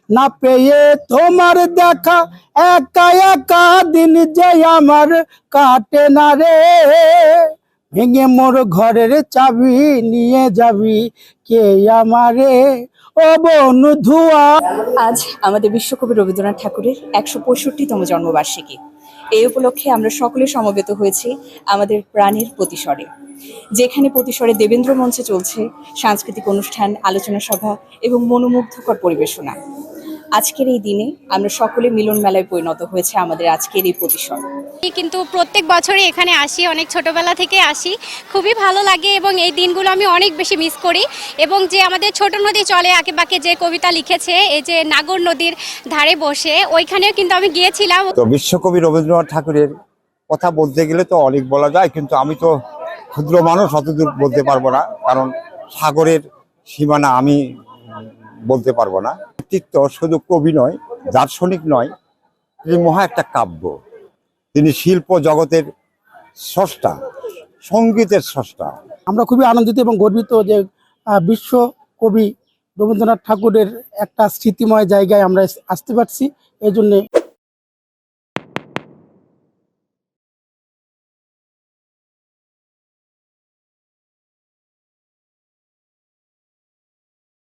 না পেয়ে তোমার দেখা, একা একা দিন যে আমার কাটে না রে। ভেঙে মোর ঘরের চাবি নিয়ে যাবি কে আমারে, ও বন্ধুয়া। আজ আমাদের বিশ্বকবি রবীন্দ্রনাথ ঠাকুরের ১৬৫তম জন্মবার্ষিকী। এই উপলক্ষে আমরা সকলে সমবেত হয়েছি আমাদের প্রাণের প্রতিসরে, যেখানে প্রতিসরে দেবেন্দ্র মঞ্চে চলছে সাংস্কৃতিক অনুষ্ঠান, আলোচনা সভা এবং মনোমুগ্ধকর পরিবেশনা। আজকের এই দিনে আমরা সকলে মিলন মেলায় পরিণত হয়েছে আমাদের আজকের এই প্রতিসর। কিন্তু প্রত্যেক বছরই এখানে আসি, অনেক ছোটবেলা থেকে আসি, খুবই ভালো লাগে এবং এই দিনগুলো আমি অনেক বেশি মিস করি। এবং যে আমাদের ছোট নদী চলে আঁকেবাঁকে যে কবিতা লিখেছে, এই যে নাগর নদীর ধারে বসে, ওইখানেও কিন্তু আমি গিয়েছিলাম। তো বিশ্বকবি রবীন্দ্রনাথ ঠাকুরের কথা বলতে গেলে তো অনেক বলা যায়, কিন্তু আমি তো ক্ষুদ্র মানুষ, অতদূর বলতে পারবো না, কারণ সাগরের সীমানা আমি বলতে পারবো না। ব্যক্তিত্ব শুধু কবি নয়, দার্শনিক নয়, তিনি মহা একটা কাব্য। তিনি শিল্প জগতের স্রষ্টা, সঙ্গীতের স্রষ্টা। আমরা খুবই আনন্দিত এবং গর্বিত যে বিশ্ব কবি রবীন্দ্রনাথ ঠাকুরের একটা স্মৃতিময় জায়গায় আমরা আসতে পারছি। এই জন্যে